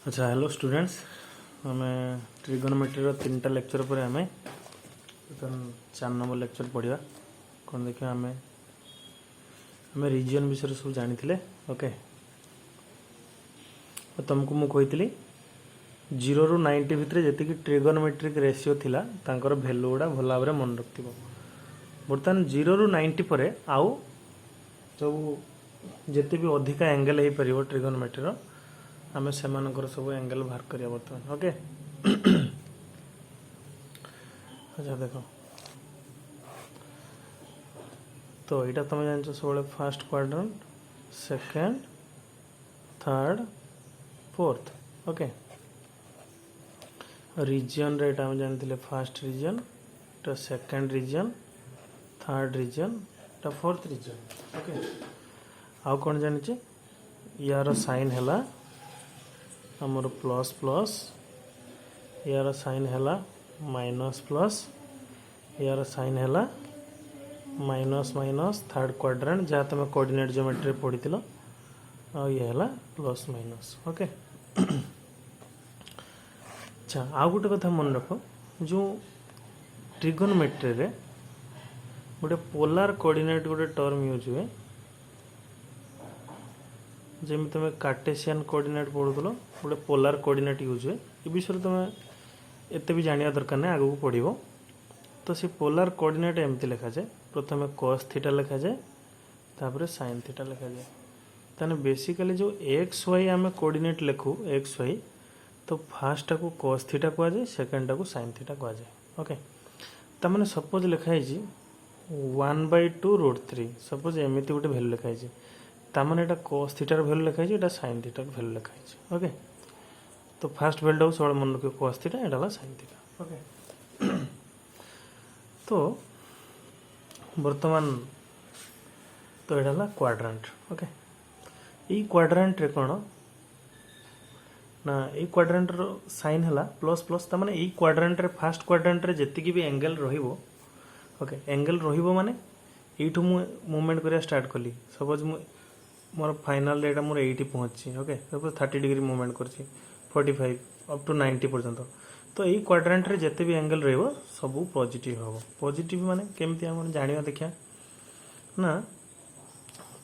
अच्छा hello students आम trigonometry तीन टा लेक्चर पर आम 4 नंबर लेक्चर पढ़ा कौन देखिए आम रीजन विषय सब जानी ओके तुमको मुझे 0 ରୁ 90 भितर जी ट्रिगोनोमेट्रिक रेशियो थिला तांकर भैल्यू गुड़ा भल भाव मन रखिथ बर्तमान 0 ରୁ 90 पर आउ सब जिते भी अधिका एंगल हो पार ट्रिगोनोमेट्री आम से सब एंगल बाहर करिया बर्तमान ओके अच्छा देखो तो यहाँ तुम जान सब first quadrant second third fourth okay region रे हम जानते फर्स्ट रीजन टा सेकेंड रीजन थर्ड रीजन टा फोर्थ रीजन ओके आउ कौन जानी यार साइन है आमर प्लस प्लस यार साइन है माइनस प्लस यार साइन है माइनस माइनस थर्ड क्वाड्रेंट जहाँ तुम कोऑर्डिनेट ज्योमेट्री पढ़ी ये है प्लस माइनस ओके अच्छा आउ गोटे कथा मन रख जो ट्रिगोनोमेट्री रे गोटे पोलार कोऑर्डिनेट गोटे टर्म यूज हुए जमी तुम कार्टेशियन कोऑर्डिनेट पढ़ुल गोटे पोलार कोऑर्डिनेट यूज हुए ये विषय तुम एत भी जाना दरकार नहीं आगू पढ़ो तो सी पोलार कोऑर्डिनेट एमती लिखा जाए प्रथम cos थीटा लिखा जाए तापर sin थीटा लिखा जाए ताने बेसिकली जो एक्स वाई आम कोऑर्डिनेट लिखू एक्स वाई तो फास्ट को cos थीटा कह जाए सेकेंड को sin थीटा कह जाए ओके तमाने सपोज लिखाई 1/2√3 सपोज एमती गोटे भैल्यू लिखाई तामाने एटा cos थीटार भैल्यू लिखाई एटा sin थीटार भैल्यू लिखाई ओके तो फास्ट भैल्यू सब मन रखिए cos थीटा एटा sin थीटा ओके तो वर्तमान तो यहाँ क्वाड्रेंट ओके ये क्वाड्रेंट रे कौन ना ये क्वाड्रेंट रो साइन है प्लस प्लस तमाने ये क्वाड्रेंट रे फर्स्ट क्वाड्रेंट रे जति भी एंगल रहिबो ओके एंगल रहिबो माने एठू मु मूवमेंट करिया स्टार्ट कली सपोज मोर फाइनल रेट मोर 80 पहुंची ओके सपोज 30 डिग्री मूवमेंट करछि 45 अप टू 90 पर्यंत तो यही क्वाड्रेंट रे जिते भी एंगल रहिबो सब पॉजिटिव हम पॉजिटिव माने केमती हम जानिया देखिया ना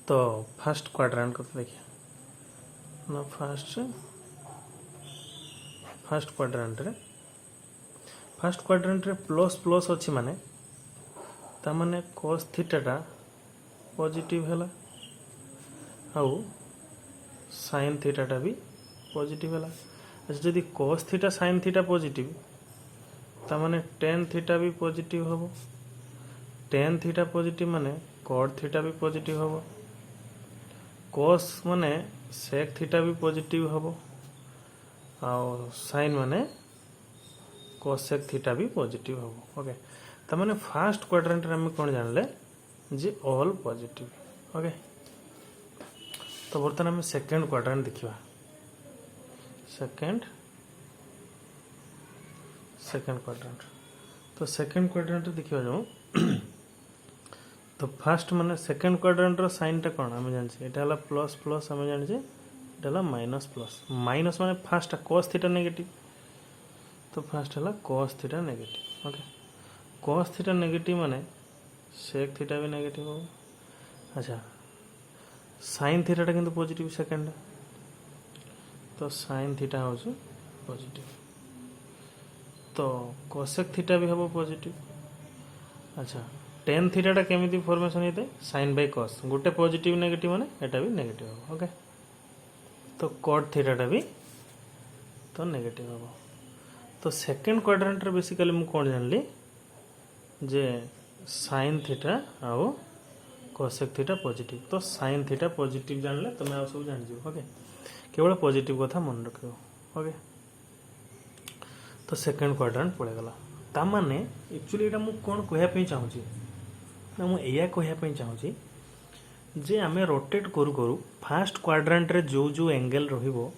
तो फर्स्ट क्वाड्रेंट को देखिया ना फर्स्ट क्वाड्रेंट रे प्लस प्लस अच्छी माने ता माने cos थीटा पॉजिटिव हैला आउ sin थीटा भी पॉजिटिव हैला अच्छा जदि cos theta sin theta positive ता माने tan थीटा भी पॉजिटिव हबो tan थीटा पॉजिटिव माने cot थीटा भी पॉजिटिव हबो cos माने sec थीटा भी पॉजिटिव हबो और sin माने cosec थीटा भी पॉजिटिव हबो ओके ता माने फर्स्ट क्वाड्रेंट रे हम कोन जानले जे ऑल पॉजिटिव ओके तो बर्तमान हम सेकंड क्वाड्रेंट देखिबा सेकंड क्वाड्रेंट तो सेकंड क्वाड्रेंट देखिबा जो तो फर्स्ट माने सेकंड क्वाड्रेंट रो साइन टा कोन हम जान छी एटा हला प्लस प्लस हम जान छी एटा हला माइनस प्लस माइनस माने फर्स्ट cos थीटा नेगेटिव तो फर्स्ट हला cos theta negative okay cos theta negative माने sec थीटा भी नेगेटिव हो अच्छा sin थीटा किंतु पॉजिटिव सेकंड तो sin थीटा हो पॉजिटिव तो cosec थीटा भी हम पॉजिटिव अच्छा tan थीटा केमिति फॉर्मेशन होते sin बाय cos गोटे पॉजिटिव नेगेटिव माने एटा भी नेगेटिव हो ओके तो cot थीटा भी तो नेगेटिव हो तो सेकंड क्वाड्रेंट रे बेसिकली मु कोन जानली जे sin थीटा आउ cosec थीटा पॉजिटिव तो sin थीटा पॉजिटिव जानले तुम आ सब जान जो ओके केवल पॉजिटिव कथा मन रखियो ओके तो सेकंड क्वाड्रेंट पड़े गला ता माने एक्चुअली एटा मु कोन कहया पे चाहूची ना मु एया कहया पे चाहूची जे आमे रोटेट करू करू फर्स्ट क्वाड्रेंट रे जो जो एंगल रहिबो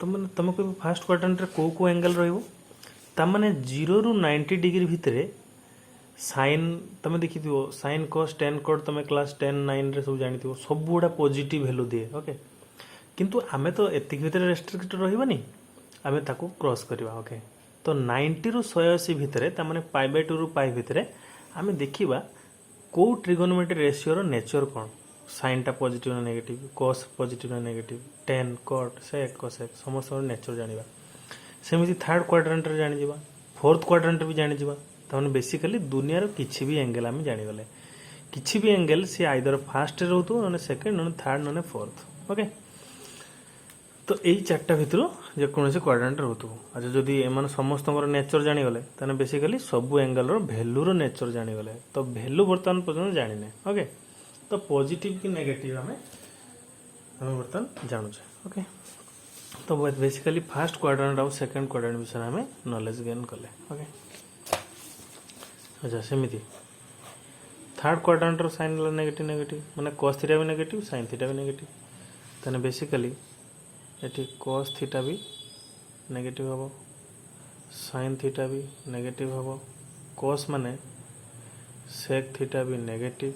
तुम को फर्स्ट क्वाड्रेंट रे को एंगल रहिबो ता माने 0 ରୁ 90 डिग्री भितरे साइन तुम देखी साइन cos tan cot तुम क्लास 10 9 रे सब जानी सब गुड़ा पॉजिटिव वैल्यू दिए ओके किंतु आमे तो एतिक भितर रेस्ट्रिक्टेड रहिबानी आमे ताको क्रॉस करवा ओके। तो 90 रु 180 भितर तामाने पाई बाय 2 रु पाई भितर आमे देखिबा को ट्रिगोनोमेट्री रेशियो रो नेचर कोन, साइन टा पॉजिटिव ना नेगेटिव, cos पॉजिटिव ना negative, tan cot sec cosec समस्त नेचर जानिबा। सेमिति थर्ड क्वाड्रेंट रे जानि जिबा, फोर्थ क्वाड्रेंट भी जानि जिबा। तामाने बेसिकली दुनिया रो किछि भी एंगल आमे जानि गले, किछि भी एंगल से आइदर फास्ट रे रहतो न सेकंड न थर्ड न फोर्थ ओके। तो यही चार्टा भितर जेकोसी क्वाड्रेंट रहतु। अच्छा जदि एम समस्त नेचर जानीगले ताने बेसिकली सब एंगल भैल्यूर नेचर जानीगले तो भैल्यू बर्तमान पर्यटन जाने ओके। तो पॉजिटिव कि नेगेटिव आम बर्तमान जानूचे ओके। तो बेसिकली फास्ट क्वाड्रेंट आउ सेकंड क्वाड्रेंट विषय आम नॉलेज गेन कले ओके। अच्छा सेमिति थर्ड क्वाड्रेंट रो साइन नेगेटिव नेगेटिव माने cos थीटा भी नेगेटिव sin थीटा भी नेगेटिव ताने बेसिकली एटी cos थीटा भी नेगेटिव हम, sin थीटा भी नेगेटिव हम, cos माने sec थीटा भी नेगेटिव,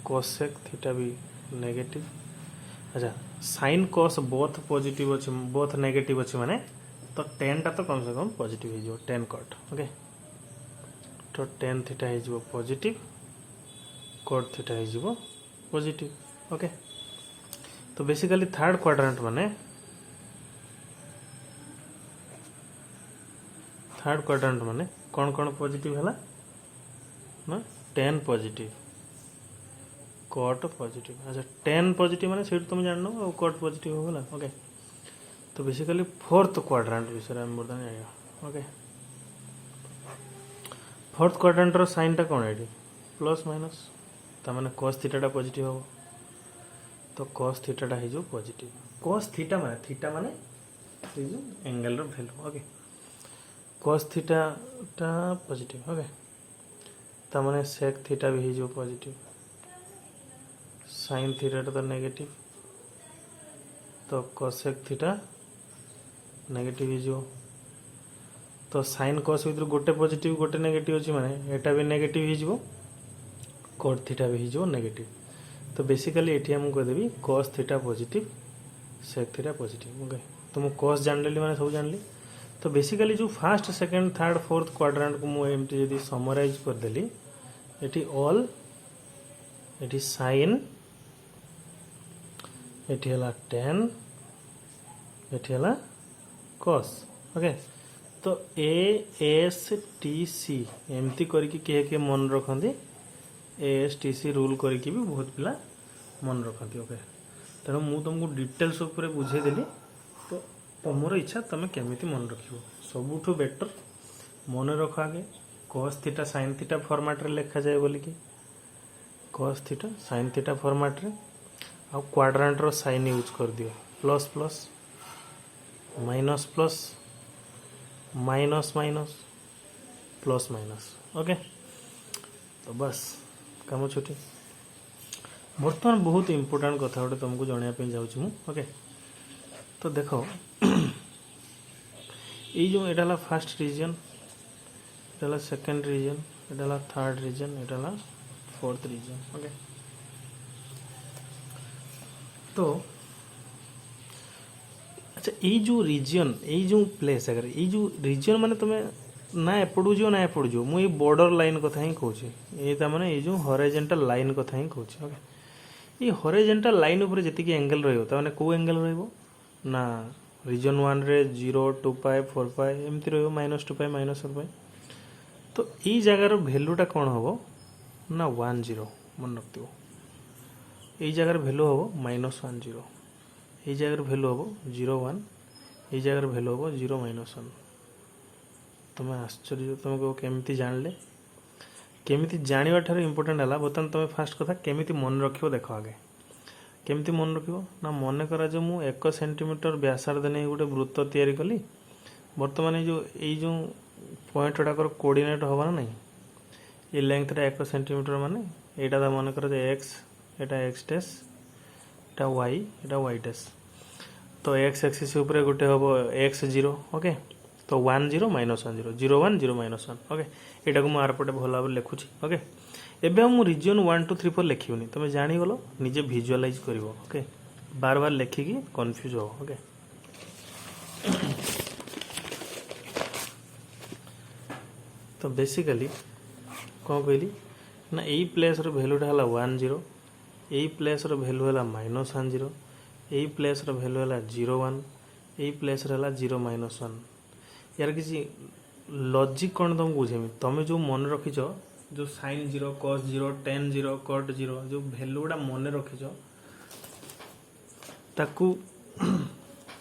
cosec थीटा भी नेगेटिव। अच्छा sin cos बोथ पॉजिटिव अच्छे बोथ नेगेटिव अच्छे माने तो tan टा तो कम से कम पॉजिटिव हो जो tan cot ओके। तो tan थीटा हो जो पॉजिटिव, cot थीटा हो जो पॉजिटिव ओके। तो बेसिकली थर्ड क्वाड्रेंट माने कौन कौन पॉजिटिव है ना tan पॉजिटिव, cot पॉजिटिव। अच्छा tan पॉजिटिव माने सेठ तुम जान लो और cot पॉजिटिव होगा ओके। तो बेसिकली फोर्थ क्वाड्रेंट विषय हम बर्तमान जानिया ओके। फोर्थ क्वाड्रेंट रो साइन टा कोन है प्लस माइनस ता माने cos थीटा टा पॉजिटिव हो तो cos थीटा टा है जो पॉजिटिव। cos थीटा माने ये जो एंगल रो वैल्यू ओके। cos थीटा टा पॉजिटिव ओके ता माने sec थीटा भी है जो पॉजिटिव, sin थीटा टा तो नेगेटिव तो cosec थीटा नेगेटिव है जो। तो sin cos भीतर गोटे पॉजिटिव गोटे नेगेटिव अछि माने एटा भी नेगेटिव है जो, cot थीटा भी है जो नेगेटिव। तो बेसिकली एटी हम कह देबी cos theta positive sec theta positive okay. तो मु cos जान लेली माने सब जान ली। तो बेसिकली जो first second third fourth quadrant को मु एमटी यदि समराइज कर देली एटी ऑल एटी sin एटी हला tan एटी हला cos ओके। तो ASTC एमती करके के मन रखती ASTC रूल करके भी बहुत पिला मन रखती ओके। तेणु मु तुमको डिटेल्स उपर बुझेदेली तो तुमर इच्छा तुम केमिति मन रखियो सबुठु बेटर मन रख आगे cos theta sin theta format रे लिखा जाए बोली कि cos theta sin theta format रे आ क्वाड्रेंट रो साइन यूज कर दियो plus plus minus plus minus minus plus minus okay. तो बस काम छुट्टी बर्तमान बहुत इंपोर्टेंट कथा गोटे तुमको जनवाई जाऊँ ओके। तो देखो ये जो एटा फर्स्ट रीजन एटा सेकंड रीजन एटा थर्ड रीजन एटा फोर्थ रीजन ओके। तो अच्छा ये जो रीजन ये जो प्लेस अगर ये जो रीजन माने तुम्हें ना एपड़ू जो ना एपड़ू जो मुझे बॉर्डर लाइन कथा ही कहूँ ये माने ये जो हॉरिजॉन्टल लाइन कथा ही कहूँ ओके। ये हॉरिजॉन्टल लाइन ऊपर जतिक एंगल रहिबो त माने को एंगल रहिबो ना रीजन 1 रे 0 2 पाई 4 पाई एमती रहिबो -2 पाई -4 पाई। तो ये जगार वैल्यूटा कौन हम ना 1 0 मन रखियो ये जगार वैल्यू हम -1 0 ये जगार वैल्यू हम 0 1 ये जगार वैल्यू हम 0 -1। तुम आश्चर्य तुमको केमिति जानले केमिति जानिबा ठार इंपोर्टेंट है बर्तमान तुम फास्ट कथा केमिति मन रखियो देख आगे केमिति मन रखियो ना मन करा जो मु 1 सेंटीमीटर व्यासार्ध नहीं गोटे वृत्त तैयारी कली बर्तमान ये पॉइंट गुड़ाकर कोऑर्डिनेट हवा ना नहीं ये लेंथ रे 1 सेंटीमीटर माने एटा दा मन करा एक्स एटा x dash iota y dash. तो एक्स एक्सिस ऊपर गोटे हम एक्स 0 ओके। तो 1 0 -1 0 0 1 0 -1 ओके। एटा को मार पटे भल भाव लिखुची ओके। एबे हम रीजन 1 2 3 4 लिखिबनी तुम जानी गलो निजे विजुअलाइज करिवो ओके। बार बार लेखिकी कन्फ्यूज हो। ओके तो बेसिकली कौन कहली ना यही प्लेस भैल्यूटा है 1 0, यही प्लेस भैल्यू है -1 0, यही प्लेस भैल्यू है 0 1, यही प्लेस है 0 -1। यार किसी लॉजिक कौन तुमको बुझेमी तुम जो मन रखीच जो sin 0 cos 0 tan 0 cot 0 जो भैल्यू गुड़ा मन रखीच ताकू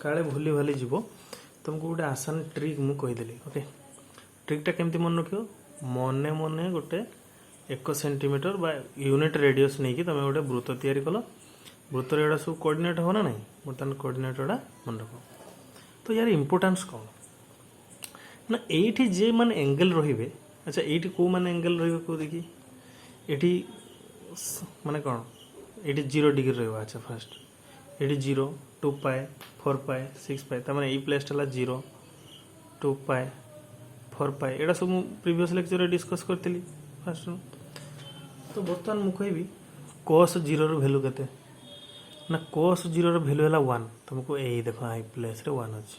काले भूली भाली जीव तुमको गोटे आसान ट्रिक मु कहीदेली। ओके ट्रिकटा केमती मन रख मने मने गोटे 1 सेंटीमीटर बा यूनिट रेडियस नहीं कि तुम गोटे वृत्त तैयारी कल वृत्त एटा सब कोऑर्डिनेट हो ना नहीं बर्तमान कोऑर्डिनेट गुड़ा मन रख। तो यार इंपोर्टेंस कौन ना एठी जे माने एंगल रहिबे। अच्छा एठी को माने एंगल रहिबे को देखी एठी माने कौन एठी 0 डिग्री रहिबा। अच्छा फर्स्ट एठी 0 2 पाए 4 पाए 6 पाए त माने ए प्लेस ला 0 2 पाए 4 पाए एटा सब प्रीवियस लेक्चर रे डिस्कस करथिली फर्स्ट। तो बर्तमान मु कहबी cos 0 रो वैल्यू केते ना cos 0 रो वैल्यू है 1 तुमको ए देखो आई प्लेस रे 1 अछि।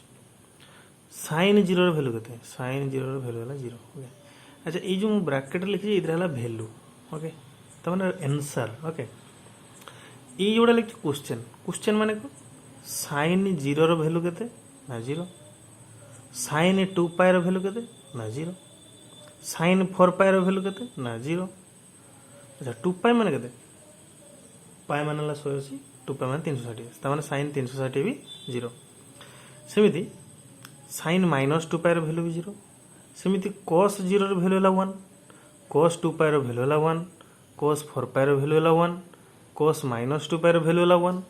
sin 0 रो वैल्यू केते sin 0 रो वैल्यू है 0। ओके अच्छा ये जो ब्रैकेट लिखी इधर है वैल्यू। ओके तो माने आंसर। ओके ये जोड़ा लिखी क्वेश्चन क्वेश्चन माने को sin 0 रो वैल्यू केते ना 0, sin 2 पाई रो वैल्यू केते ना 0, sin 4 पाई रो वैल्यू केते ना 0। अच्छा 2 पाई माने केते पाई माने ला 180 2 पाई माने 360 त माने sin 360 भी 0। सेमिति sin -2 पाई रो वैल्यू भी 0। सेमिति cos 0 रो वैल्यू है 1, cos 2 पाई रो वैल्यू है 1, cos 4 पाई रो वैल्यू है 1, cos -2 पाई रो वैल्यू है 1।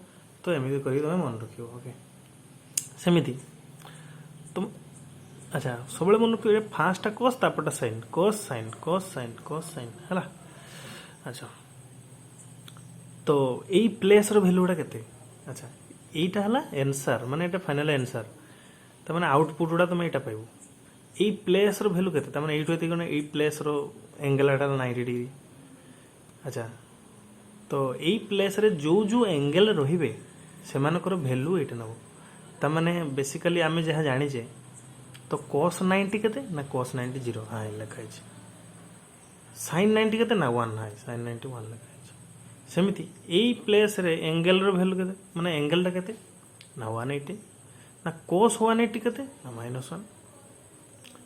तो एमती करी तुम मन रखियो। ओके सेमिति तुम अच्छा सब मन रखियो fast cos तापटा sin cos sin cos sin cos sin है। अच्छा तो यही प्लेस रो वैल्यू केते। अच्छा यहीटा है आंसर माने एटा फाइनल आंसर त माने आउटपुट गुड़ा तुम एटा पाइबो। यही प्लेस रो वैल्यू केते त माने एठो एति कोन एही प्लेस रो एंगल एटा 90 डिग्री। अच्छा तो यही प्लेस रे जो जो एंगल रहिबे सेमानकर वैल्यू एटा नबो त माने बेसिकली आमे जहा जानि जे तो cos 90 केते ना cos 90 0 हां लिखा है, sin 90 केते ना 1 हां sin 90 1 लिखा है। सेमिति एई प्लेस रे एंगल रो वैल्यू केते माने एंगल टा केते ना 180 ना cos 180 केते ना -1,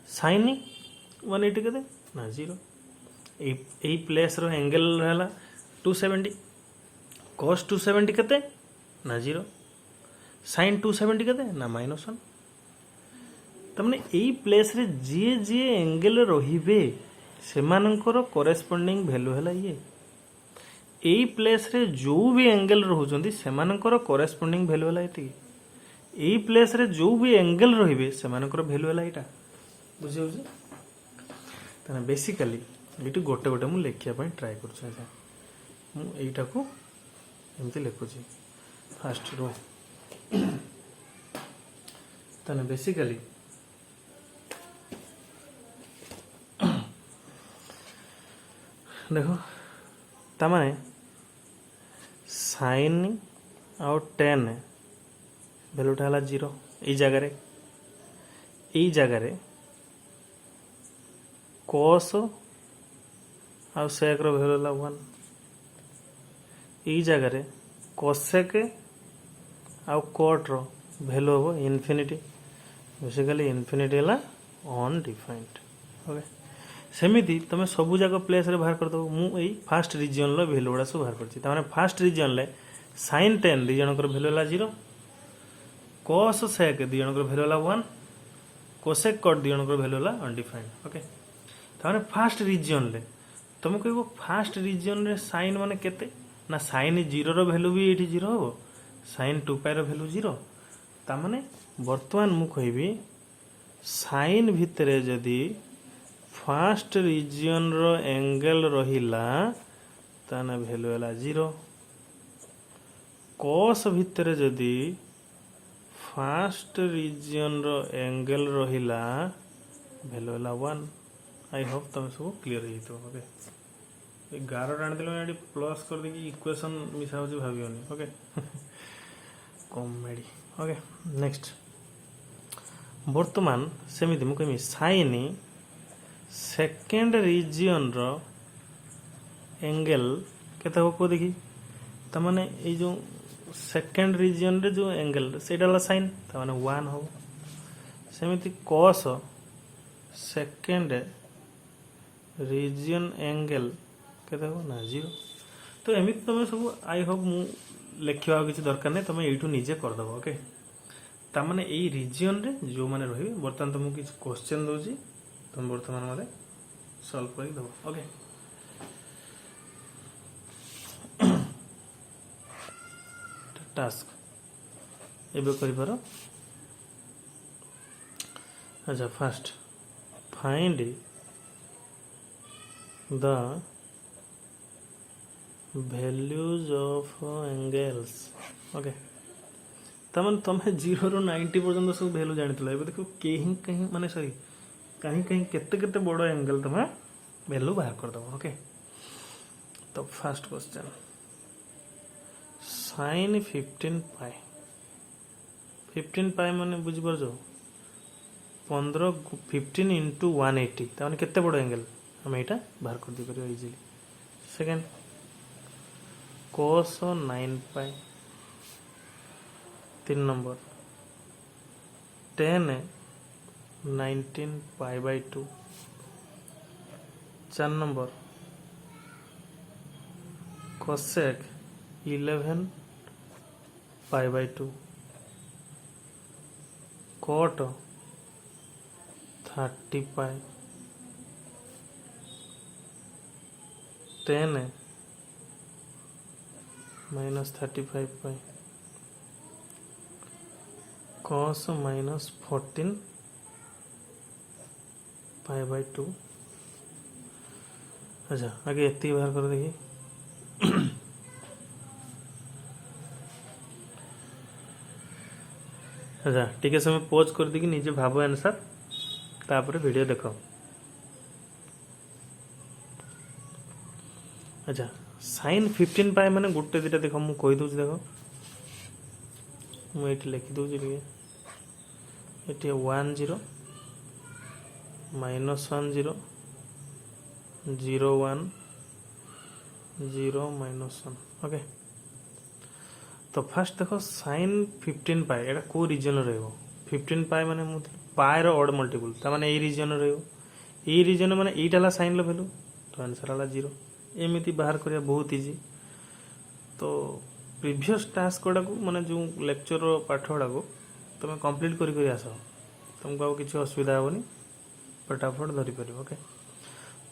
sin 180 केते ना 0। एई प्लेस रो एंगल रहला 270 cos 270 केते ना 0, sin 270 केते ना -1। तमने एई प्लेस रे जे जे एंगल रहिबे सेमानकर करेस्पोंडिंग वैल्यू हैला ये। एई प्लेस रे जो भी एंगल रहउचंदी सेमानकर करेस्पोंडिंग वैल्यू हैला एति। एई प्लेस रे जो भी एंगल रहिबे सेमानकर वैल्यू हैला एटा बुझि होउछ। तने बेसिकली एटू गोटे गोटे मु लेखिया पय ट्राई करछु। अच्छा मु एइटा को एमति लेखुची फास्ट रो तने बेसिकली देखो तमाने sin आउ tan वैल्यूटा है 0 ई जगह रे cos आउ sec रो वैल्यू है 1, ई जगह रे cosec आउ cot रो वैल्यू हो इनफिनिटी। बेसिकली इनफिनिटी है अनडिफाइंड। ओके सेमिति तुम सबू जाक प्लेस रे बाहर कर दो। मु एई फर्स्ट रीजन लो वैल्यू गुडा सब बाहर करछि त माने फर्स्ट रीजन ले sin 10 दी जनकर वैल्यू है 0, cos sec दी जनकर वैल्यू है 1, cosec cot दी जनकर वैल्यू है अनडिफाइंड। ओके त माने फर्स्ट रीजन ले तुम कहबो फर्स्ट रीजन रे sin माने केते ना sin 0 रो वैल्यू भी एठी 0 हो, sin 2 पाई रो वैल्यू 0 त माने वर्तमान मु कहबी sin भितरे जदी फर्स्ट रीजन रो एंगल रहिला ताना वैल्यू है 0, cos भितरे जदी फर्स्ट रीजन रो एंगल रहिला वैल्यू है 1। आई होप तुम सब क्लियर ही तो। ओके 11 टाणी दिलो एडी प्लस कर देकी इक्वेशन मिसा होची भाबियोनी। ओके कॉमेडी ओके नेक्स्ट बर्तमान सेमिति मु कहमी साइन सेकेंड रीजन रो एंगल केते हो को देखी तमाने ए जो सेकेंड रीजन रे जो एंगल सेटा ला साइन तमाने 1 हो सेमिति cos सेकेंड रीजन एंगल केते हो ना 0 तो एमिति तुम सब आई होप मु लिखा किसी दरकार नहीं तुम यू निजे करदेव ओके ताने यही रिजन रे जो मैंने रही बर्तमान तुमको किसी क्वेश्चन दूसरी तुम बर्तमान मत सल्व कर दब ओके टास्क एबे करि पारो अच्छा first find the values of angles okay तमन तमे 0 ରୁ 90 पर्यंत सब वैल्यू जानितलो एबे देखो कहीं कहीं माने सॉरी कहीं कहीं केते केते बड़ो एंगल तमे वैल्यू बाहर कर दबो ओके तो फर्स्ट क्वेश्चन sin 15 पाई 15 पाई माने बुझ परजो 15 into 180 ताने केते बड़ो एंगल हम एटा बाहर कर दी करियो easily second cos 9 pi 3 number 10 19 pi by 2 4 number cosec 11 pi by 2 cot 30 pi 10 minus 35 pi cos minus 14 pi by 2 अच्छा आगे इतनी बाहर कर देखिए अच्छा ठीक है समय पॉज कर दी निजे भाव आंसर तापर वीडियो देखो अच्छा sin 15 पाए माने गोटे दिटा देखो मु कहि दउछ देखो मु एठी लिखि दउछ रे एठी 1 0 minus 1 0 0 1 0 minus 1 ओके तो फर्स्ट देखो sin 15 पाए एटा को रीजन रहबो 15 पाए माने मु पाए रो ऑड मल्टीपल त माने ए रीजन रहबो ए रीजन माने एटा ला sin लो वैल्यू तो आंसर आला 0 एमती बाहर करिया बहुत इजी तो प्रीवियस टास्क गुड़ा को माने जो लेक्चर पाठ गुड़ा को तुम कंप्लीट करी आस तुमको आउ किसी असुविधा हेनी फटाफट धरी पार ओके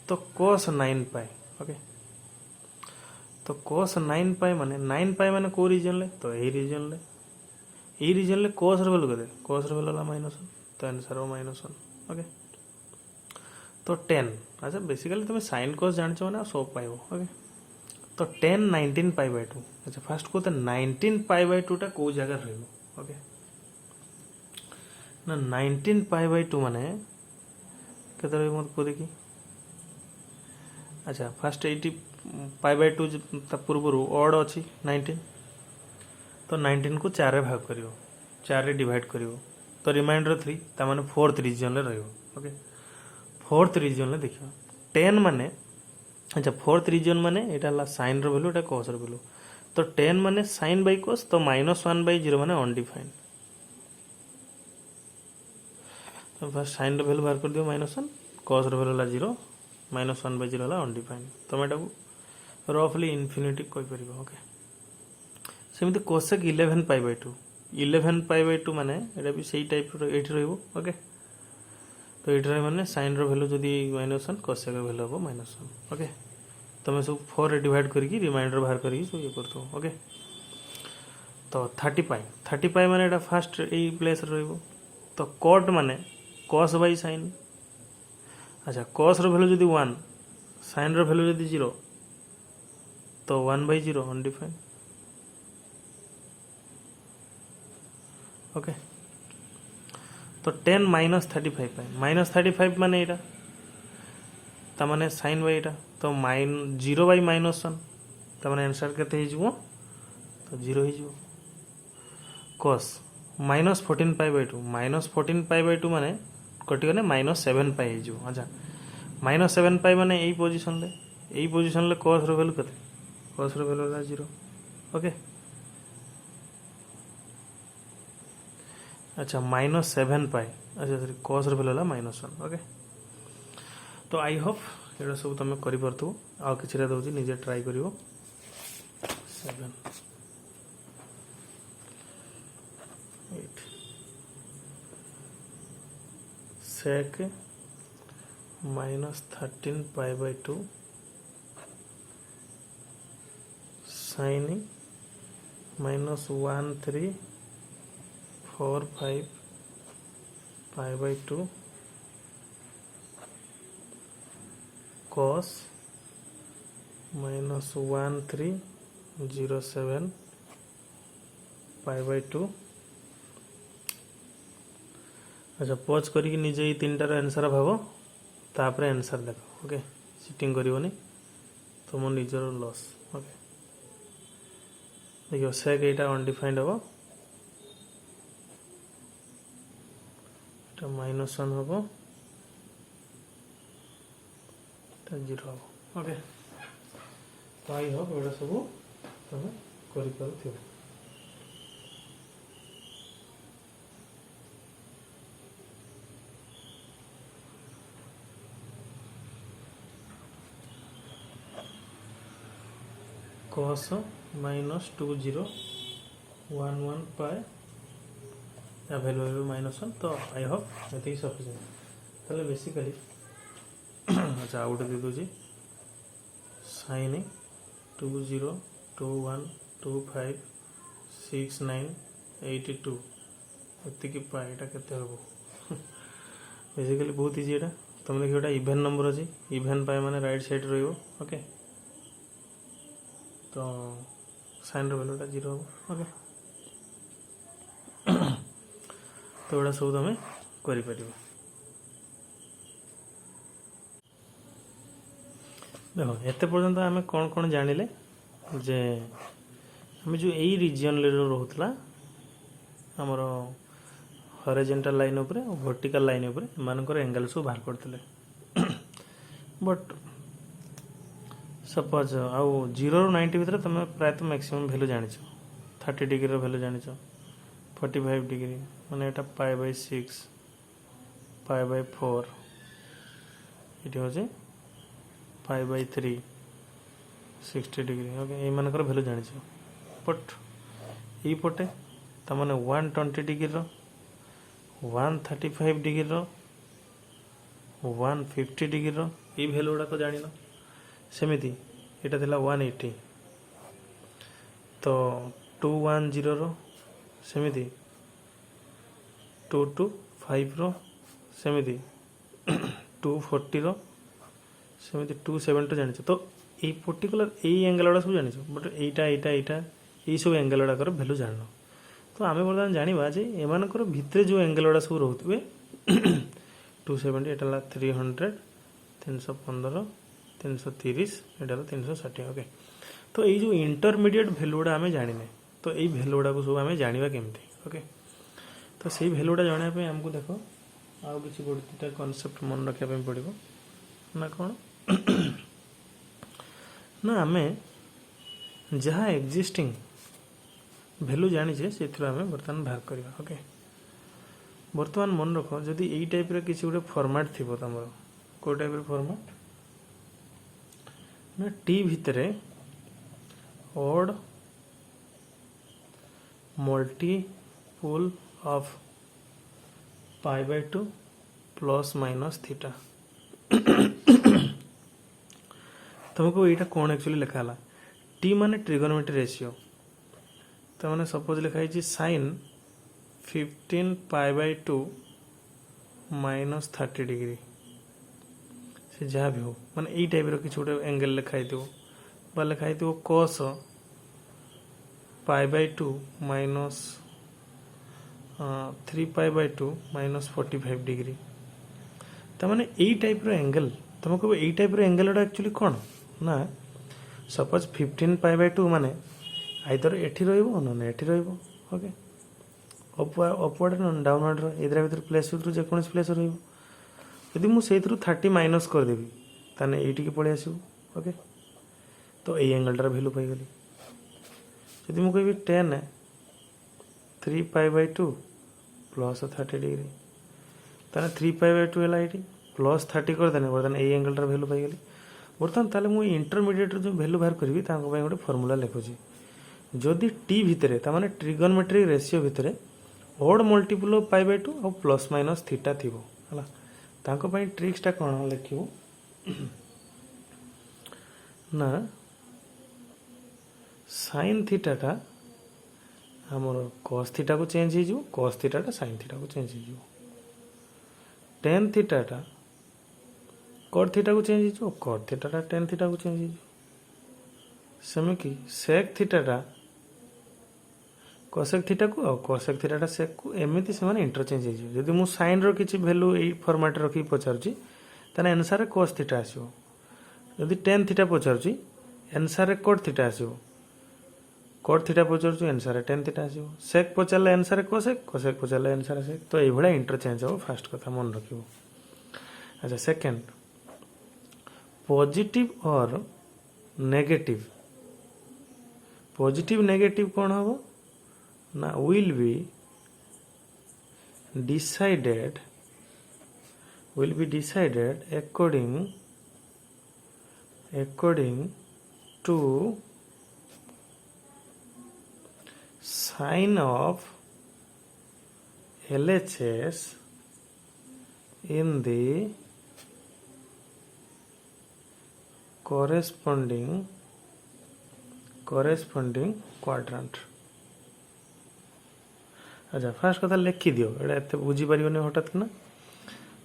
तो cos 9 पाए ओके तो cos 9 पाए माने 9 पाए माने को रीजन ले तो यही रीजन ले cos रो वैल्यू केते cos रो वैल्यू ला -1 तो आंसर हो -1 ओके तो 10 अच्छा बेसिकली तुम साइन cos जान ना सब पाइबो ओके तो 10 19 पाई बाय 2 अच्छा फर्स्ट को तो 19 पाई बाय 2 टा को जगह रहबो ओके ना 19 पाई बाय 2 माने केते रहबो मत को देखी अच्छा फर्स्ट 80 पाई बाय 2 ता पूर्व ऑड अछि 19 तो 19 को 4 रे भाग करियो 4 रे डिवाइड करियो तो रिमाइंडर 3 ता माने फोर्थ रीजन रे रहबो ओके फोर्थ रीजन ले देखियो 10 माने अच्छा फोर्थ रीजन माने एटा ला sin रो वैल्यू एटा cos रो वैल्यू तो 10 माने sin बाय cos तो -1/0 माने अनडिफाइंड तो फर्स्ट sin रो वैल्यू बाहर कर दियो -1 cos रो वैल्यू ला 0 -1/0 ला अनडिफाइंड तो एटा को रफली इन्फिनिटी कहि परिबो ओके सेमिति cosec 11 pi by 2 11 pi by 2 माने एटा भी सेही टाइप रो एठी रहबो ओके तो ये माने sin रो वैल्यू जदी -1 cosec रो वैल्यू हो -1 ओके तुम सब 4 रे डिवाइड करके रिमाइंडर बाहर करके सब ये करतो ओके तो 30 पाई माने एटा फर्स्ट ए प्लेस रहइबो तो cot माने cos बाय sin अच्छा cos रो वैल्यू जदी 1 sin रो वैल्यू जदी 0 तो 1/0 अनडिफाइंड ओके तो 10 minus 35 पाए -35 माने एटा ता माने sin बाय एटा तो 0 बाय -1 ता माने आंसर केते हे जिवो तो 0 हे जिवो cos -14π/2 -14π/2 माने कटिगने -7π हो अच्छा -7π माने यही पोजिशन ले cos रो वैल्यू कते cos रो वैल्यू है 0 ओके अच्छा -7π अच्छा सॉरी cos रो वैल्यू है -1 ओके तो आई होप एटा सब तुम करि परतु आ किछरा दउची निजे ट्राई करिवो 7 8 sec -13π/2 sin -1345π/2 cos -1307π/2 अच्छा पॉज करी निजे ये तीन टार आंसर भाव तापर आंसर देख ओके चिटिंग करिवनी तुम निजर लॉस ओके देखियो सेक एटा अनडिफाइंड हम एटा -1 हम एटा 0 हम ओके तो आई होप एटा सब तुम करि पारुथियो cos -2011 पाए या वैल्यू -1 तो आई होप ये सफिशिएंट ताले बेसिकली अच्छा आउट दे दूजी sin 2021256982 एतिकी पाए एटा केते हबो बेसिकली बहुत इजी एटा तुम देखियो एटा इवन नंबर अछि इवन पाए माने राइट साइड रहइबो ओके तो साइन वैल्यू 0 हम ओके तो एटा सब तुम करि परिबो देखो एते पर्यंत आम कौन कौन जानिले जे आम जो यही रिजन रोला आमर हॉरिजॉन्टल लाइन उपरे और वर्टिकल लाइन उपरे मानकर एंगल सब बाहर करते बट सपोज आउ 0 ରୁ 90 भितर तुम प्रायतः मैक्सिमम वैल्यू जान 30 डिग्री वैल्यू जान 45 डिग्री माने एटा π/6 π/4 ये हूँ π/3 60 डिग्री ओके ये मानकर वैल्यू जान बट ये पटे तमने 120 डिग्री 135 डिग्री 150 डिग्री ये वैल्यू गुड़ाक जान सेमिति एटा थिला 180 तो 210 रो सेमिति 225 रो सेमिति 240 रो सेमिति 270 जानि तो ये पर्टिकुलर ये एंगल गुड़ा सब जानि बट एटा एटा एटा ये सब एंगल गुड़ाकर वैल्यू जान तो आम बर्तमान जाना जे एमानकर भितर जो एंगल गुड़ा सब रोथे 270 एटा 300 315 330 एटा 360 ओके तो ये जो इंटरमीडिएट वैल्यू गुड़ा आम जाने तो ये वैल्यू गुड़ा सब आम जाना केमती ओके तो सही वैल्यू गुड़ा जानापी आमको देख आउ कि गोटे कनसेप्ट मन रखा पड़ो ना कौन ना आम जहाँ एक्जिस्टिंग वैल्यू जानीचे से आम बर्तमान बाहर करवा ओके बर्तमान मन रख जदि यही टाइप किसी गोटे फॉर्मेट थी तुम कौ टाइप फॉर्मेट ना टी भितरे odd multiple of π/2 plus minus theta तुमको यहाँ कौन एक्चुअली लिखा टी माने ट्रिगोनोमेट्री रेशियो तो मैंने सपोज लिखाई sin 15 π/2 -30 डिग्री से जहाँ भी हो माने यही टाइप किसी गोटे एंगल लिखाई थो लिखाई थो cos π/2 -3π/2 -45 डिग्री तो मैंने यही टाइप एंगल तुमको यही टाइप एंगल एक्चुअली कौन ना सपोज 15 π/2 माने आइदर एठी रहइबो ना एठी रहइबो ओके अपवर्ड न डाउनवर्ड एद्रा भितर प्लेस जेकोसी प्लेस रही मुझे 30 माइनस करदेवी ताने ये पलि आसू ओके। तो ये एंगलटार भैल्यू पाईगली जदि मुझे कह 10 3π/2 प्लस 30 डिग्री ताने 3π/2 है ये प्लस 30 करदे बर्तमान ये एंगलटार भैल्यू पाईगली। बर्तमान ताले मुझे इंटरमीडिएट जो भैल्यू बाहर करी गोटे फर्मूला लिखुची जदि टी भितर ताने ट्रिगोनोमेट्रिक रेशियो भितर ओड मल्टीपल ऑफ π/2 और प्लस माइनस थीटा थी है ट्रिक्सटा कौन लिख ना साइन थीटाटा आमर कॉस थीटा को चेंज हो कॉस थीटाटा साइन थीटा को चेंज हो टेन थीटाटा कॉट थीटा को चेंज हो कॉट थीटाटा टेन थीटा को चेंज हो सेमिकी सेक थीटाटा कोसेक थीटा को और कोसेक थीटाटा सेक को एमती से इंटरचेंज हो जदि मु साइन रो किछि वैल्यू एई फॉर्मेट रखी पचारुची ताने आंसर रे cos थीटा आसीबो जदि tan थीटा पचारुची आंसर रे cot थीटा आसीबो cot थीटा पचारुची आंसर रे tan थीटा आसीबो सेक पचारले आंसर रे कोसेक कोसेक पचारले आंसर रे सेक तो एई भला इंटरचेंज हो फर्स्ट कथा मन रखिबो। अच्छा सेकंड पॉजिटिव और नेगेटिव पॉजिटिव नेगेटिव कौन हबो ना will be decided according to sign of LHS in the corresponding quadrant। अच्छा फास्ट कथा लिखि दियो एटा एते बुझी परिबने हठात ना।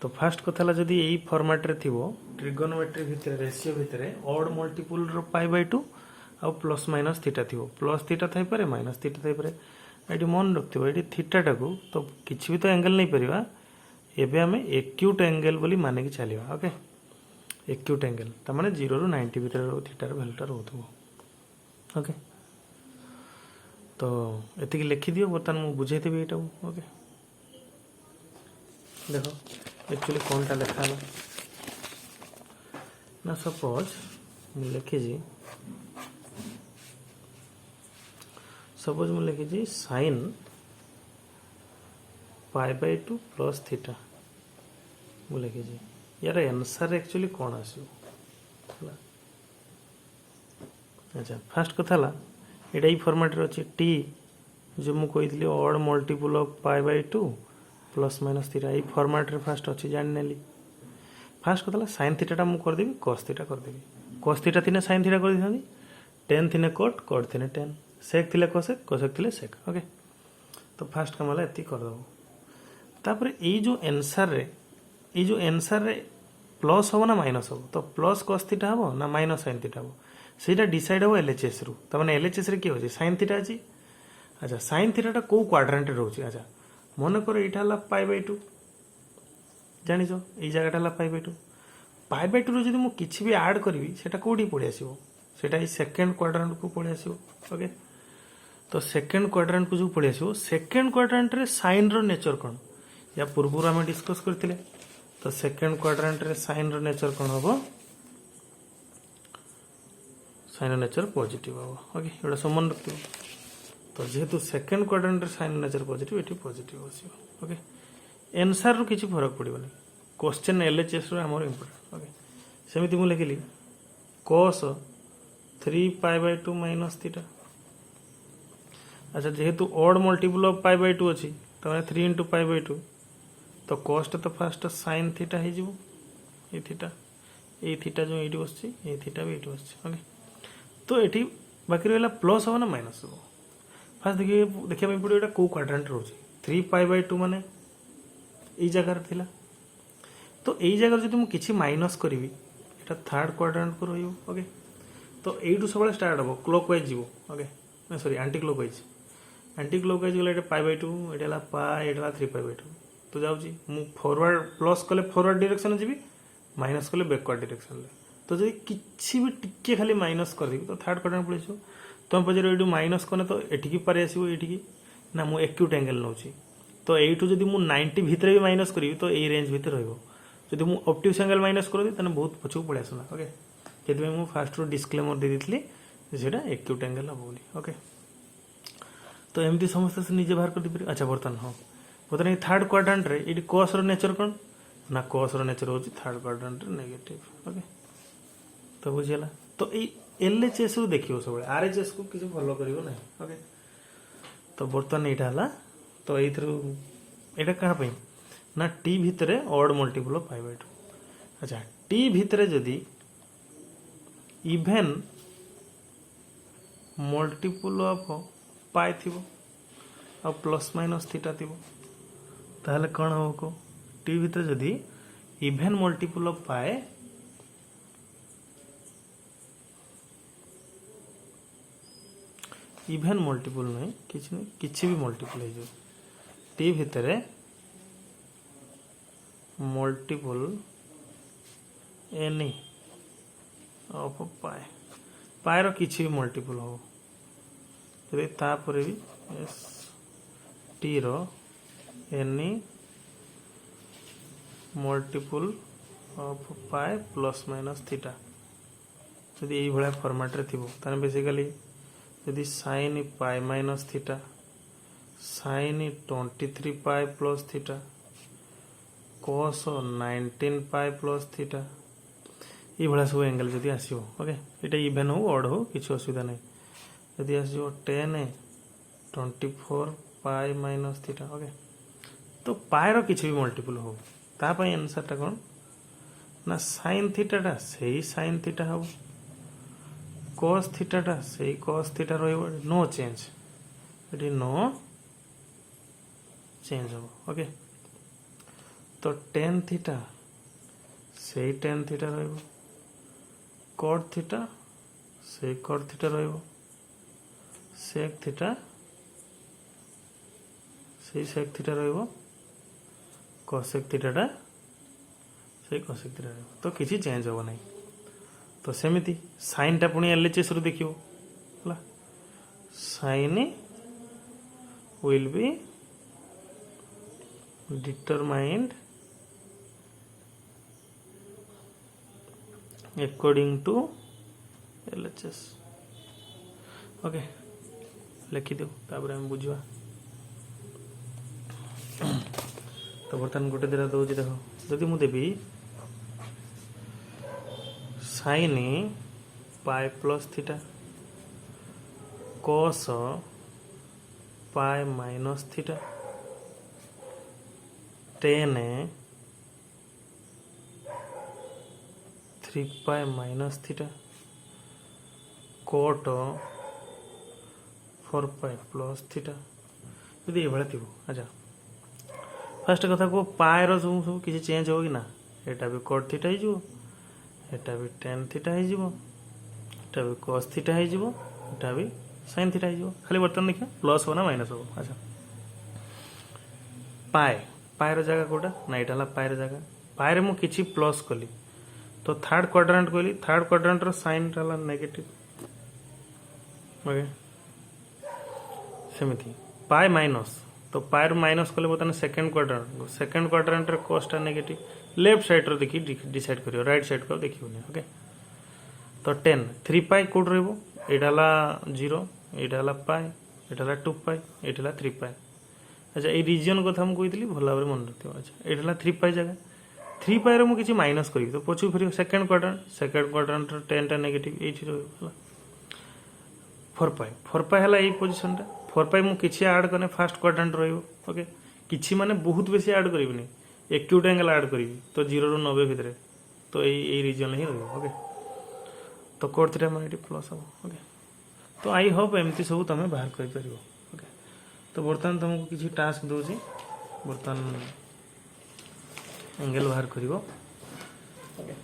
तो फास्ट कथा जदि यही फॉर्मेट रे थिबो ट्रिगोनोमेट्री भितर रेशियो भितर ऑड मल्टीपल रो π/2 आ प्लस माइनस थीटा थिबो प्लस थीटा थाई पारे माइनस थीटा थाई पारे एटी मन रखथिबो एटी थीटाटा को तो किछि भी तो एंगल नहीं परिबा एबे हमें एक्यूट एंगल बोली माने कि चलिबा ओके। एक्यूट एंगल त माने 0 रो 90 भितर रो थीटार वैल्यूटा रहथबो ओके। तो एतिक लिखि दियो बर्तमान मु बुझे देबी एटा ओके। देखो एक्चुअली कोनटा लिखा है ना सपोज मु लिखि जी सपोज मु लिखि जी sin π/2 प्लस थीटा मु लिखि जी यार आंसर एक्चुअली कोन आसीबो। अच्छा फर्स्ट कथा ला एटा ही फॉर्मेट रे अछि टी जो मु कहितली odd multiple of π/2 plus minus theta ई फॉर्मेट रे फर्स्ट अछि जान नेली। फर्स्ट कथला sin थीटाटा मु कर देबी cos थीटा कर देबी cos थीटा थिने sin थीटा कर दिथांदी tan थिने cot cot थिने tan sec थिले cosec cosec थिले sec ओके। तो फर्स्ट कमला एति कर दबो तापर ई जो आंसर रे प्लस हो ना माइनस हो तो प्लस cos थीटा हो ना माइनस sin थीटा हो सेटा डिसाइड हो एलएचएस रु त माने एलएचएस रे की हो sin थीटा अछि। अच्छा sin थीटाटा को क्वाड्रेंट रे रहउछि। अच्छा मन कर एटा हला π/2 जानि जो ए जगहटा हला π/2 रो जदि मु किछि भी ऐड करबी सेटा कोडी पडि आसीबो सेटा ई सेकंड क्वाड्रेंट को पडि आसीबो ओके। तो सेकंड क्वाड्रेंट को जो पडि आसीबो सेकंड क्वाड्रेंट रे sin रो नेचर कोन या पूर्व हम डिस्कस करथिले। तो सेकंड क्वाड्रेंट रे sin रो नेचर कोन होबो sin नेचर पॉजिटिव हो ओके एटा समान रखियो। तो जेहेतु सेकंड क्वाड्रेंट रे sin नेचर पॉजिटिव एटी पॉजिटिव आसीबो ओके। आंसर रो किछि फरक पड़िबनी क्वेश्चन एलएचएस रो हमर इंपोर्टेंट ओके। सेमिति मु लिखिली cos 3π/2 माइनस थीटा। अच्छा जेहेतु ऑड मल्टीपल ऑफ π/2 अछि त 3 * π/2 तो कॉस्ट तो फर्स्ट sin थीटा हे जिवो ए थीटा जो एटी बसछि ए थीटा भी एटी बसछि ओके। तो एटी बाकी रहला प्लस हो ना माइनस हो फर्स्ट देखिए पड़ो एटा को क्वाड्रेंट रोची 3π/2 माने ए जगह थिला। तो ए जगह जदि मु किछि माइनस करबी एटा थर्ड क्वाड्रेंट को रहियो ओके। तो एटू सब स्टार्ट हो क्लॉकवाइज जीवो ओके ना सॉरी एंटी क्लॉकवाइज गले एटा π/2 एटा पाई एटा 3π/2 तो जाउची मु फॉरवर्ड प्लस कले फॉरवर्ड डायरेक्शन जीवी माइनस कले बैकवर्ड डायरेक्शन ले। तो जदि किछि भी टिके खाली माइनस कर देबी तो थर्ड क्वाड्रेंट पळेछो तुम पजर एटू माइनस कने तो एटिकी पारे आसीबो एटिकी ना मु एक्यूट एंगल नौची तो एठू जदि मु 90 भितर भी माइनस करी तो यही रेंज भितर रहिबो जदि मु ऑब्ट्यूज एंगल माइनस करदी तने बहुत पछू पड़े आसला ओके केतबे मु फास्ट रो डिस्क्लेमर दे दितली सेटा एक्यूट एंगल हबो बोली ओके तो एमती समस्त से निजे बाहर कर दी अच्छा बर्तमान हाँ बर्तमान थर्ड क्वाड्रेंट रे ये कॉस रो नेचर कौन ना कॉस रो नेचर होची थर्ड क्वाड्रेंट रे नेगेटिव ओके तो बुझिला तो ये एलएचएस को देखियो सब आरएचएस को किसी फॉलो करिवो नहीं ओके तो बर्तमान एटा हला तो एथरु एटा कहा पे ना टी भितरे odd multiple of pi by 2 अच्छा टी भितरे जदी इवन मल्टीपल ऑफ पाई थिबो आ प्लस माइनस थीटा थिबो ताहले कोन हो को टी भितरे जदी even multiple of pi even multiple नहीं किसी भी मल्टीपल है जो टी भितर मल्टीपल एनी ऑफ पाए पाए किसी भी मल्टीपल हो जब तापर भी एस टी रो any multiple of pi plus minus theta जब यही भाया फॉर्मेट रे थिबो ताने बेसिकली यदि sine pi minus theta sine 23 pi plus theta cos 19 pi plus theta ये भाया सब एंगल जदि आसीबो ओके एटा इवन हो ऑड हो किसी असुविधा नहीं जदि आसीबो 24 पाई माइनस थीटा ओके तो पाई रो किसी भी मल्टीपल हो ता पई आंसर टा कोन ना साइन थीटा टा सही साइन थीटा हो cos थीटा टा सही cos थीटा रहिबो नो चेंज एटी नो चेंज हो ओके तो tan थीटा सही tan थीटा रहिबो cot थीटा सही cot थीटा रहिबो sec थीटा सही sec थीटा रहिबो cosec थीटा टा सही cosec थीटा रहिबो तो किसी चेंज हो नहीं तो सेमिति साइन टा पुणी एलएचएस रु देखियो हला sign will be determined according to LHS okay लिखि दो तापर हम बुझवा तो बर्तमान गोटे दिरा दउछि देखो जदि मु देबी sine pi plus theta cos pi minus theta tan 3 पाई माइनस थीटा कोट 4 पाई प्लस थीटा यदि ये थी अच्छा फास्ट कथा को पाए सब सब किसी चेंज हो कि ना एटा भी कोट थीटा हो एटा भी टेन थीटा हो एटा भी कॉस थीटा हो एटा भी साइन थीटा हो खाली बर्तमान देखिए प्लस हो ना माइनस हो अच्छा पाए पाए जगह कोटा ना यहाँ पाए जगह पाए मु किसी प्लस कली तो थर्ड क्वाड्रेंट कहली थर्ड क्वाड्रेंट रो साइन रहा नेगेटिव ओके सेमिति पाए माइनस तो पाए माइनस कले बता सेकंड क्वाड्रेंट रे कॉस्टा नेगेटिव लेफ्ट साइड रो देखि डिसाइड करियो राइट साइड को देखियोनी ओके तो 10 3 पाई कोड रहबो एडाला 0 एडाला पाई एडाला 2 पाई एडाला 3 पाई अच्छा ए रीजन को हम कहितली भला भाबरे मन रखियो अच्छा एडाला 3 पाई जगह 3 पाई रो मु किछि माइनस करी तो पछु फिर सेकंड क्वाड्रेंट रो 10 टा नेगेटिव एठी रहबो 4 पाई हला ए पोजीशन टा 4 पाई मु किछि ऐड करने फर्स्ट क्वाड्रेंट रहबो ओके किछि माने बहुत बेसी ऐड करिवनी एक्यूट एंगल ऐड करी तो 0 ରୁ 90 भितर तो यही रीजन ही रही ओके तो कोड थीटा मान प्लस हम ओके तो आई होप एमती सब तुम बाहर कर पार ओके तो बर्तमान तुमको किसी टास्क दूसरी बर्तमान एंगल बाहर कर ओके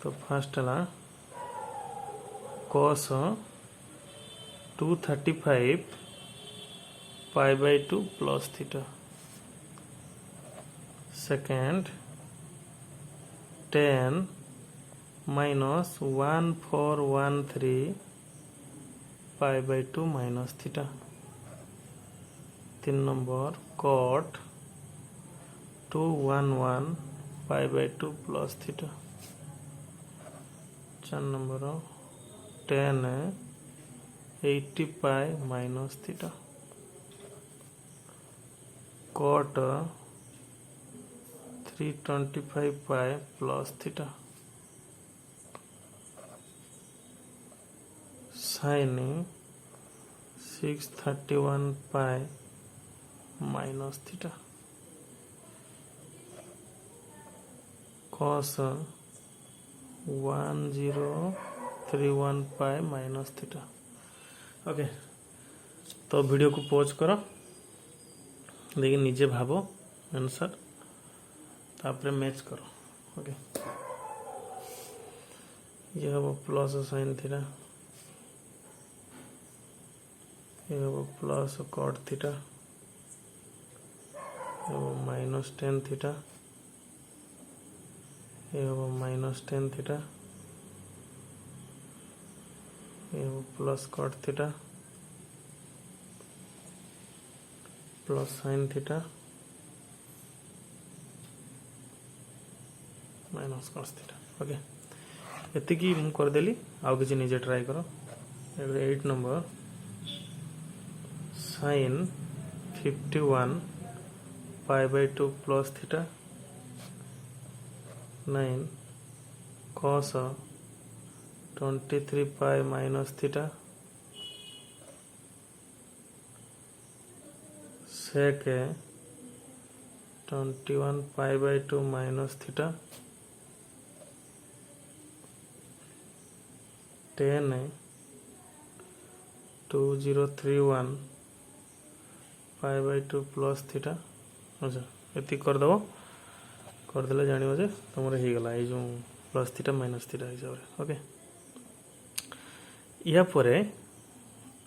तो फर्स्ट है cos 235 pi by 2 plus theta second 10 minus 1413 pi by 2 minus theta. 3 number cot 211 pi by 2 plus theta. 4 number 10 80 pi minus theta. Cot 325 pi plus theta. Sine 631 pi minus theta. Cos 1031 pi minus theta. Okay, तो video को pause करो, देखिए निजे भावो answer, तापर match करो। Okay, ये हम प्लस साइन थीटा, ये हम प्लस कॉट थीटा, ये माइनस 10 थीटा, ये हम माइनस 10 थीटा, ये plus cot theta plus sine theta minus cos theta. Okay, एतिकी मु करदेली, आउ किसी निजे ट्राई करो। 8 number sine 51 pi by 2 plus theta. 9 cos 23 pi minus theta. Sec 21 pi by 2 minus theta. 10 2031 pi by 2 plus theta. अच्छा, ये करदेव, करदे जान जे तुम हो गला ये जो प्लस थीटा माइनस थीटा हिसाब से। ओके, या परे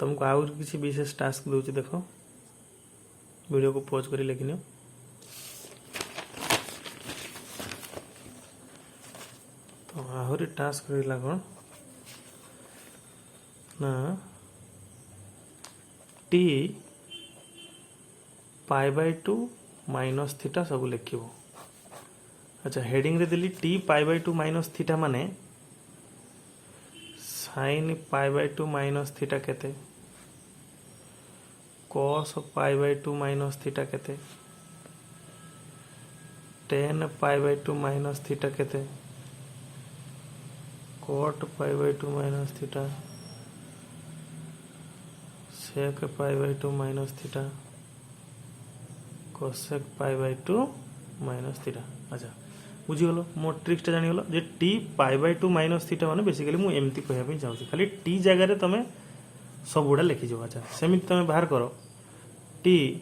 तुमको आउ किसी विशेष टास्क दूसरी, देख वीडियो को पॉज करी लिखिनियो। तो आहरी टास्क रहा कौन ना, टी पाई बाई 2 माइनस थीटा सब लिखिबो। अच्छा, हेडिंग रे दिली टी पाई बाई 2 माइनस थीटा माने sine pi by 2 minus theta केते, cos pi by 2 minus theta केते, 10 पाई बाई 2 माइनस थीटा केते, cot pi by 2 minus theta, sec pi by 2 minus theta, cosec pi by 2 minus theta. अच्छा, बुझीगल मो ट्रिक्सटा जानीगल जे टी पाई बाई 2 माइनस थीटा माने बेसिकली मु एमती कहया चाहूँ, खाली टी जगह तुम सब गुड़ा लिखिज। अच्छा, सेमिति तुम बाहर कर T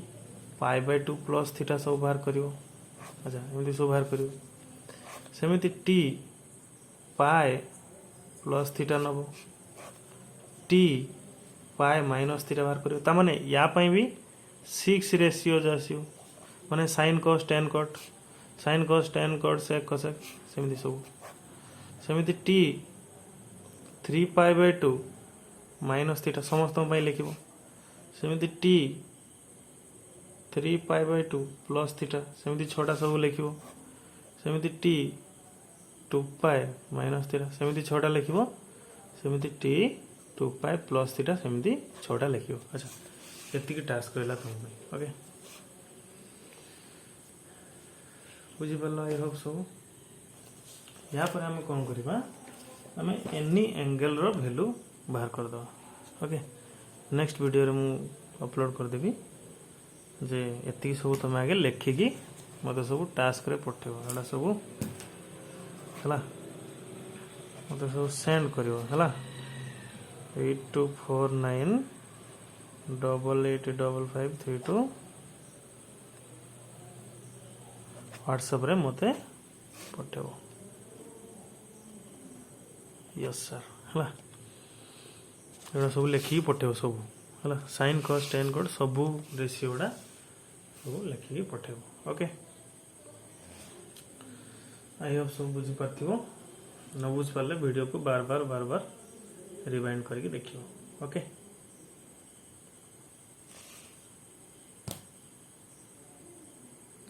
pi by 2 plus theta सब बाहर कर। अच्छा, एमती सब बाहर कर। सेमिति टी पाए प्लस थीटा नब, टी पाए माइनस थीटा बाहर कर। तामाने या पाई भी 6 रेशियोज आसियो, माने sine cos tan cot, sine cos tan cot sec cosec, सेमिति सब। सेमिति टी 3 पाई बाई 2 माइनस थीटा समस्त लिखिबो। सेमिति टी 3 पाई बाई 2 प्लस थीटा, सेमिति छोटा सब लिखिबो। सेमिति टी 2 पाई माइनस थीटा, सेमिति छोटा लिखिबो। सेमिति टी 2 पाई प्लस थीटा, सेमिति छोटा लिखिबो। अच्छा, एतिकी टास्क रहा तुम। ओके, बुझीपार आई होप सब। या पर आम कौन करवा, आम एनी एंगल रो वैल्यू बाहर कर दो। ओके, नेक्स्ट वीडियो रे मु अपलोड कर देबी जे एतिकी सब तुम आगे लिखिकी मत सब टास्क रे पठेबो। एडा सब हला मत सब सेंड करिवो हला 8249885532 व्हाट्सएप रे मते पठेबो। यस सर, हला एडा सब लिखिकी पठेबो सब हला, साइन कॉस टेन कट सब रेशियो गुड़ा सब लिखिकी पठेबो। ओके, आई होप सब बुझी पार्थिव न बुझी पारे वीडियो को बार बार रिवाइंड करके देखियो ओके।